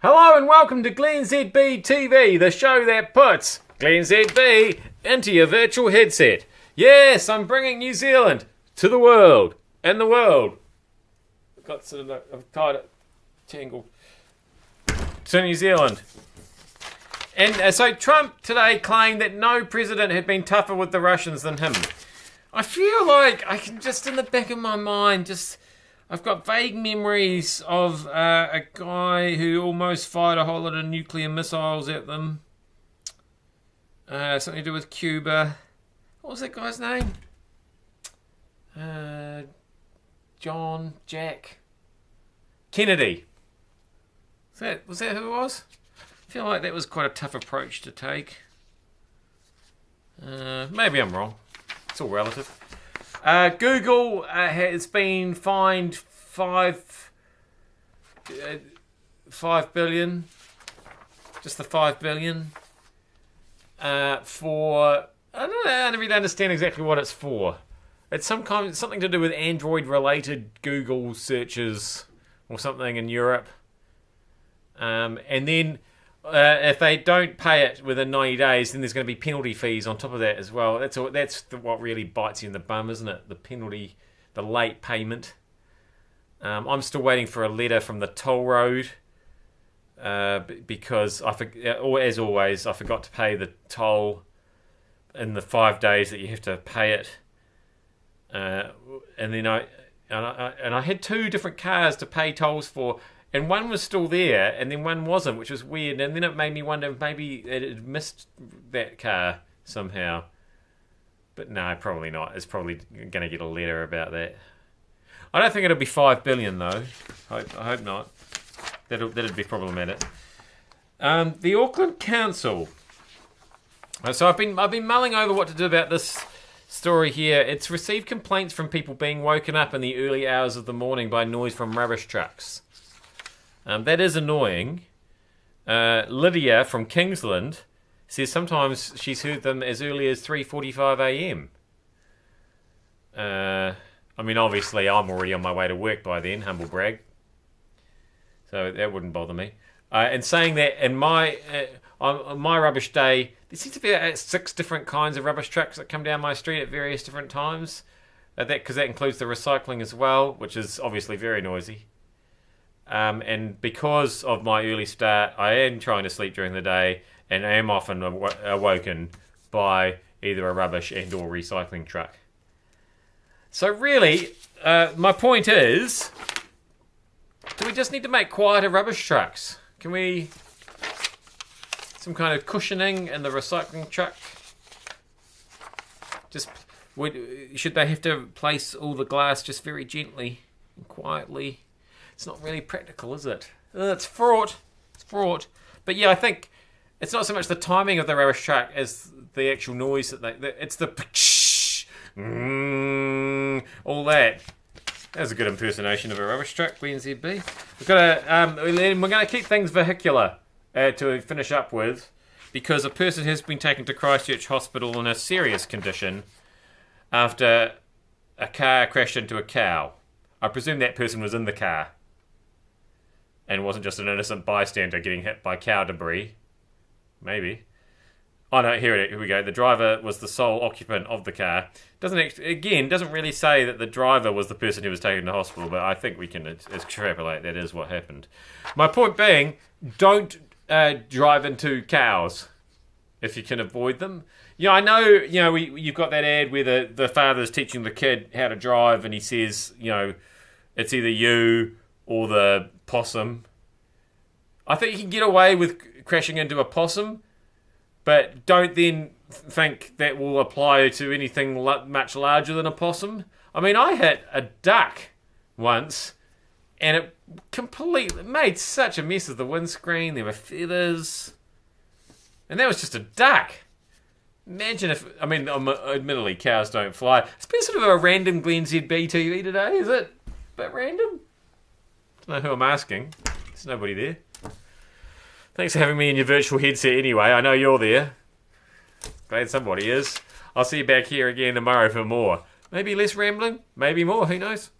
Hello and welcome to glennzb TV, the show that puts glennzb into your virtual headset. Yes, I'm bringing New Zealand to the world. And the world. I've tied it, tangled. To New Zealand. And so Trump today claimed that no president had been tougher with the Russians than him. I feel like I can just in the back of my mind I've got vague memories of a guy who almost fired a whole lot of nuclear missiles at them. Something to do with Cuba. What was that guy's name? Jack Kennedy. Was that who it was? I feel like that was quite a tough approach to take. Maybe I'm wrong. It's all relative. Google has been fined $5 billion, just the $5 billion, for I don't really understand exactly what it's for. It's something to do with Android-related Google searches or something in Europe, and then. If they don't pay it within 90 days, then there's going to be penalty fees on top of that as well. That's what really bites you in the bum, isn't it? The penalty, the late payment. I'm still waiting for a letter from the toll road because as always, I forgot to pay the toll in the 5 days that you have to pay it. And then I had 2 different cars to pay tolls for. And one was still there, and then one wasn't, which was weird. And then it made me wonder if maybe it had missed that car somehow. But no, probably not. It's probably going to get a letter about that. I don't think it'll be $5 billion though. I hope not. That'd be problematic. The Auckland Council. So I've been mulling over what to do about this story here. It's received complaints from people being woken up in the early hours of the morning by noise from rubbish trucks. That is annoying. Lydia from Kingsland says sometimes she's heard them as early as 3:45 a.m. I mean, obviously, I'm already on my way to work by then, humble brag. So that wouldn't bother me. And saying that in on my rubbish day, there seems to be 6 different kinds of rubbish trucks that come down my street at various different times. Because that includes the recycling as well, which is obviously very noisy. And because of my early start, I am trying to sleep during the day and I am often awoken by either a rubbish and or recycling truck. So really, my point is, do we just need to make quieter rubbish trucks? Can we... some kind of cushioning in the recycling truck? Should they have to place all the glass just very gently and quietly? It's not really practical, is it? It's fraught. It's fraught. But yeah, I think it's not so much the timing of the rubbish truck as the actual noise it's the all that. That was a good impersonation of a rubbish truck, glennzb. We've got we're going to keep things vehicular to finish up with, because a person has been taken to Christchurch Hospital in a serious condition after a car crashed into a cow. I presume that person was in the car and wasn't just an innocent bystander getting hit by cow debris. Maybe. Oh no, here we go. The driver was the sole occupant of the car. Doesn't really say that the driver was the person who was taken to hospital, but I think we can extrapolate that is what happened. My point being, don't drive into cows if you can avoid them. I know, you've got that ad where the father's teaching the kid how to drive and he says, it's either you or the possum. I think you can get away with crashing into a possum, but don't then think that will apply to anything much larger than a possum. I mean, I hit a duck once, and it completely made such a mess of the windscreen. There were feathers, and that was just a duck. Imagine admittedly, cows don't fly. It's been sort of a random glennzb TV today, is it? A bit random? Don't know who I'm asking. There's nobody there. Thanks for having me in your virtual headset anyway. I know you're there. Glad somebody is. I'll see you back here again tomorrow for more. Maybe less rambling, maybe more, who knows?